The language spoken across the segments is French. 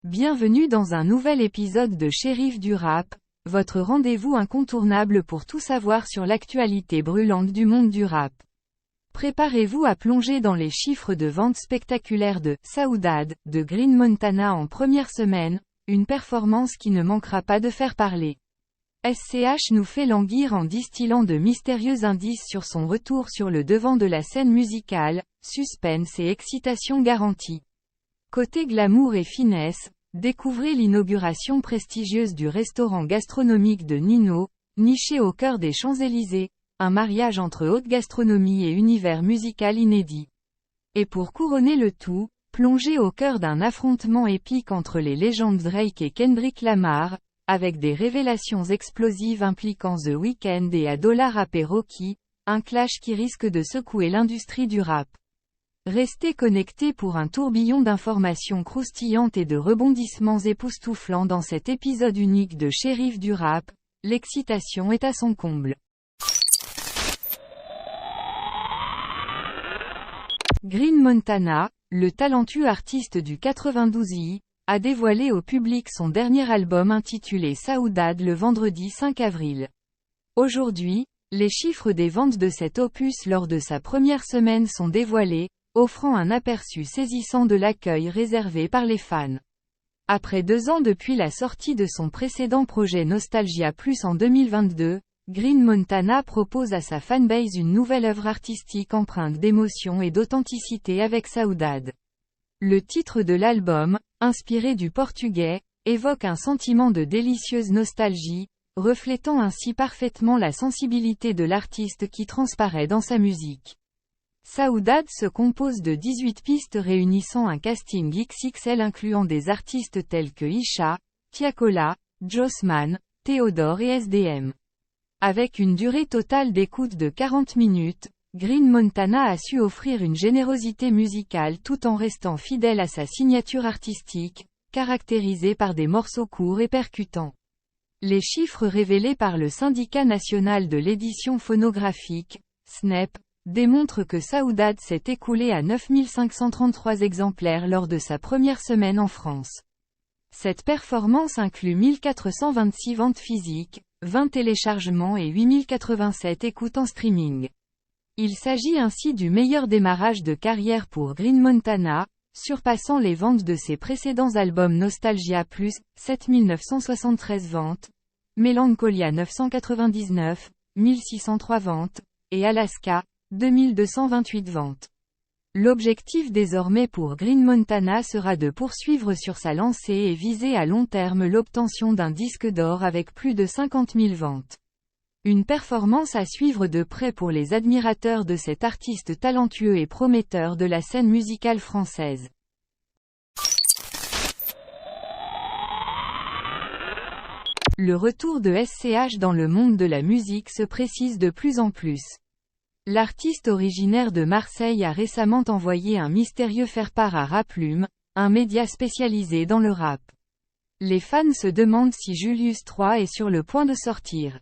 Bienvenue dans un nouvel épisode de Shérif du Rap, votre rendez-vous incontournable pour tout savoir sur l'actualité brûlante du monde du rap. Préparez-vous à plonger dans les chiffres de vente spectaculaires de Saoudade, de Green Montana en première semaine, une performance qui ne manquera pas de faire parler. SCH nous fait languir en distillant de mystérieux indices sur son retour sur le devant de la scène musicale, suspense et excitation garantie. Côté glamour et finesse, découvrez l'inauguration prestigieuse du restaurant gastronomique de Nino, niché au cœur des Champs-Élysées, un mariage entre haute gastronomie et univers musical inédit. Et pour couronner le tout, plongez au cœur d'un affrontement épique entre les légendes Drake et Kendrick Lamar, avec des révélations explosives impliquant The Weeknd et Adola Rap Rocky, un clash qui risque de secouer l'industrie du rap. Restez connectés pour un tourbillon d'informations croustillantes et de rebondissements époustouflants dans cet épisode unique de Shérif du Rap, l'excitation est à son comble. Green Montana, le talentueux artiste du 92i, a dévoilé au public son dernier album intitulé Saoudade le vendredi 5 avril. Aujourd'hui, les chiffres des ventes de cet opus lors de sa première semaine sont dévoilés, offrant un aperçu saisissant de l'accueil réservé par les fans. Après 2 ans depuis la sortie de son précédent projet Nostalgia Plus en 2022, Green Montana propose à sa fanbase une nouvelle œuvre artistique empreinte d'émotion et d'authenticité avec Saoudade. Le titre de l'album, inspiré du portugais, évoque un sentiment de délicieuse nostalgie, reflétant ainsi parfaitement la sensibilité de l'artiste qui transparaît dans sa musique. Saoudade se compose de 18 pistes réunissant un casting XXL incluant des artistes tels que Isha, Tiakola, Jossman, Théodore et SDM. Avec une durée totale d'écoute de 40 minutes, Green Montana a su offrir une générosité musicale tout en restant fidèle à sa signature artistique, caractérisée par des morceaux courts et percutants. Les chiffres révélés par le Syndicat national de l'édition phonographique, SNEP, démontrent que Saoudade s'est écoulé à 9533 exemplaires lors de sa première semaine en France. Cette performance inclut 1426 ventes physiques, 20 téléchargements et 8087 écoutes en streaming. Il s'agit ainsi du meilleur démarrage de carrière pour Green Montana, surpassant les ventes de ses précédents albums Nostalgia Plus, 7973 ventes, Melancholia 999, 1603 ventes, et Alaska, 2228 ventes. L'objectif désormais pour Green Montana sera de poursuivre sur sa lancée et viser à long terme l'obtention d'un disque d'or avec plus de 50 000 ventes. Une performance à suivre de près pour les admirateurs de cet artiste talentueux et prometteur de la scène musicale française. Le retour de SCH dans le monde de la musique se précise de plus en plus. L'artiste originaire de Marseille a récemment envoyé un mystérieux faire-part à Raplume, un média spécialisé dans le rap. Les fans se demandent si Julius III est sur le point de sortir.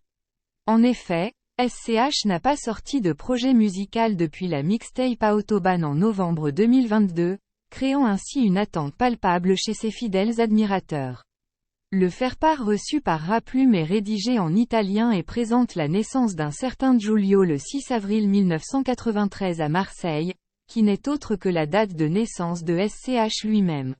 En effet, SCH n'a pas sorti de projet musical depuis la mixtape à Autobahn en novembre 2022, créant ainsi une attente palpable chez ses fidèles admirateurs. Le faire-part reçu par Raplume est rédigé en italien et présente la naissance d'un certain Giulio le 6 avril 1993 à Marseille, qui n'est autre que la date de naissance de SCH lui-même.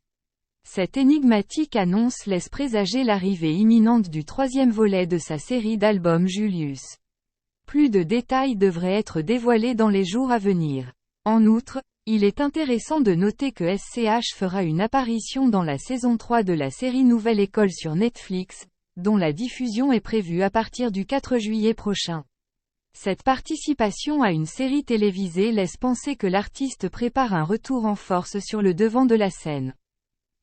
Cette énigmatique annonce laisse présager l'arrivée imminente du 3e volet de sa série d'albums Julius. Plus de détails devraient être dévoilés dans les jours à venir. En outre, il est intéressant de noter que SCH fera une apparition dans la saison 3 de la série Nouvelle École sur Netflix, dont la diffusion est prévue à partir du 4 juillet prochain. Cette participation à une série télévisée laisse penser que l'artiste prépare un retour en force sur le devant de la scène.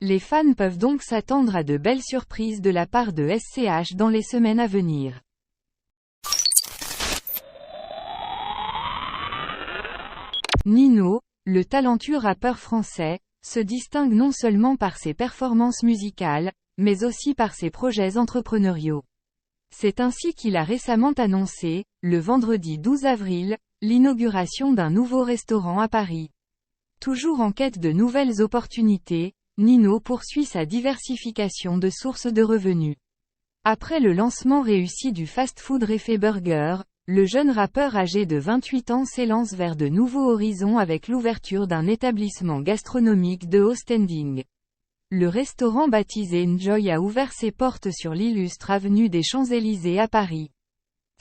Les fans peuvent donc s'attendre à de belles surprises de la part de SCH dans les semaines à venir. Nino, le talentueux rappeur français, se distingue non seulement par ses performances musicales, mais aussi par ses projets entrepreneuriaux. C'est ainsi qu'il a récemment annoncé, le vendredi 12 avril, l'inauguration d'un nouveau restaurant à Paris. Toujours en quête de nouvelles opportunités, Nino poursuit sa diversification de sources de revenus. Après le lancement réussi du fast-food Refait Burger, le jeune rappeur âgé de 28 ans s'élance vers de nouveaux horizons avec l'ouverture d'un établissement gastronomique de haut standing. Le restaurant baptisé Enjoy a ouvert ses portes sur l'illustre avenue des Champs-Élysées à Paris.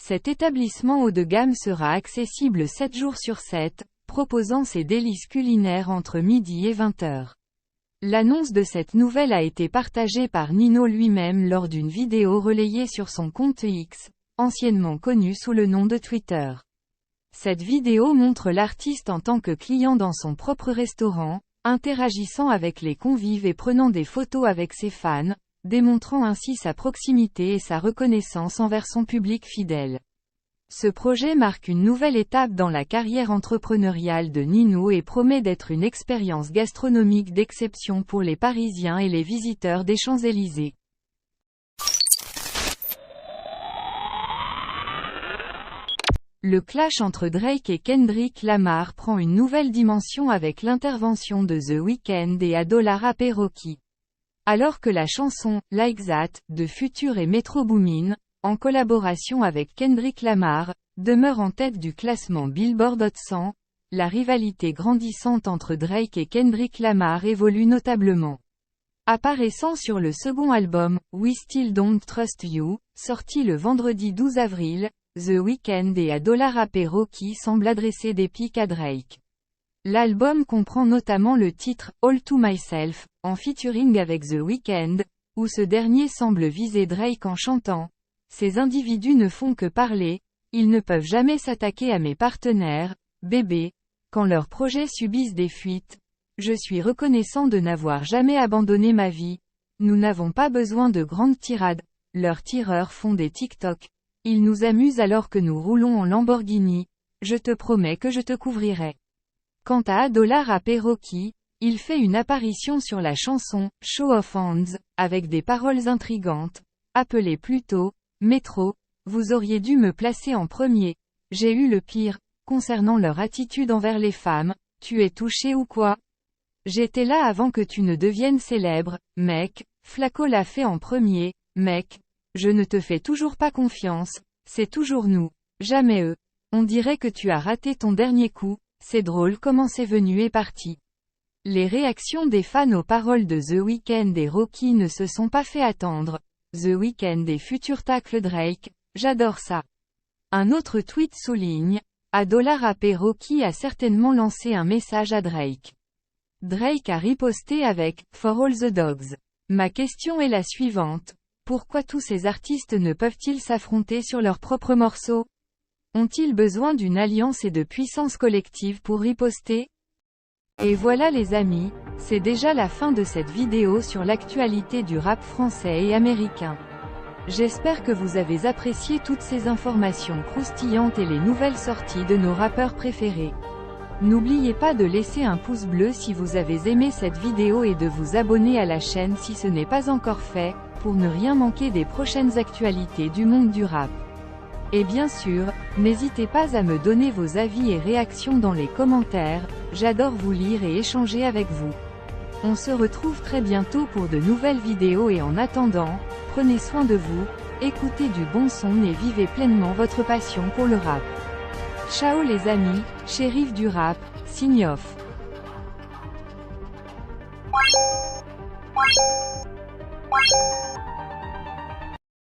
Cet établissement haut de gamme sera accessible 7 jours sur 7, proposant ses délices culinaires entre midi et 20h. L'annonce de cette nouvelle a été partagée par Nino lui-même lors d'une vidéo relayée sur son compte X, anciennement connu sous le nom de Twitter. Cette vidéo montre l'artiste en tant que client dans son propre restaurant, interagissant avec les convives et prenant des photos avec ses fans, démontrant ainsi sa proximité et sa reconnaissance envers son public fidèle. Ce projet marque une nouvelle étape dans la carrière entrepreneuriale de Nino et promet d'être une expérience gastronomique d'exception pour les Parisiens et les visiteurs des Champs-Élysées. Le clash entre Drake et Kendrick Lamar prend une nouvelle dimension avec l'intervention de The Weeknd et Adola Rocky. Alors que la chanson « Like That » de Future et Metro Boomin, en collaboration avec Kendrick Lamar, demeure en tête du classement Billboard Hot 100, la rivalité grandissante entre Drake et Kendrick Lamar évolue notablement. Apparaissant sur le second album, We Still Don't Trust You, sorti le vendredi 12 avril, The Weeknd et Adola Rocky semblent adresser des piques à Drake. L'album comprend notamment le titre « All to Myself », en featuring avec The Weeknd, où ce dernier semble viser Drake en chantant « Ces individus ne font que parler, ils ne peuvent jamais s'attaquer à mes partenaires, bébé, quand leurs projets subissent des fuites. Je suis reconnaissant de n'avoir jamais abandonné ma vie. Nous n'avons pas besoin de grandes tirades, leurs tireurs font des TikTok. Ils nous amusent alors que nous roulons en Lamborghini, je te promets que je te couvrirai. » Quant à Adola Rocky, il fait une apparition sur la chanson « Show of Hands » avec des paroles intrigantes, appelées plutôt « Métro, vous auriez dû me placer en premier, j'ai eu le pire, concernant leur attitude envers les femmes, tu es touché ou quoi? J'étais là avant que tu ne deviennes célèbre, mec, Flaco l'a fait en premier, mec, je ne te fais toujours pas confiance, c'est toujours nous, jamais eux, on dirait que tu as raté ton dernier coup. C'est drôle comment c'est venu et parti. Les réactions des fans aux paroles de The Weeknd et Rocky ne se sont pas fait attendre. The Weeknd et futur tacle Drake, j'adore ça. Un autre tweet souligne, Adola Rocky a certainement lancé un message à Drake. Drake a riposté avec For All the Dogs. Ma question est la suivante. Pourquoi tous ces artistes ne peuvent-ils s'affronter sur leurs propres morceaux? Ont-ils besoin d'une alliance et de puissance collective pour riposter? Et voilà les amis, c'est déjà la fin de cette vidéo sur l'actualité du rap français et américain. J'espère que vous avez apprécié toutes ces informations croustillantes et les nouvelles sorties de nos rappeurs préférés. N'oubliez pas de laisser un pouce bleu si vous avez aimé cette vidéo et de vous abonner à la chaîne si ce n'est pas encore fait, pour ne rien manquer des prochaines actualités du monde du rap. Et bien sûr, n'hésitez pas à me donner vos avis et réactions dans les commentaires, j'adore vous lire et échanger avec vous. On se retrouve très bientôt pour de nouvelles vidéos et en attendant, prenez soin de vous, écoutez du bon son et vivez pleinement votre passion pour le rap. Ciao les amis, shérif du rap, sign off.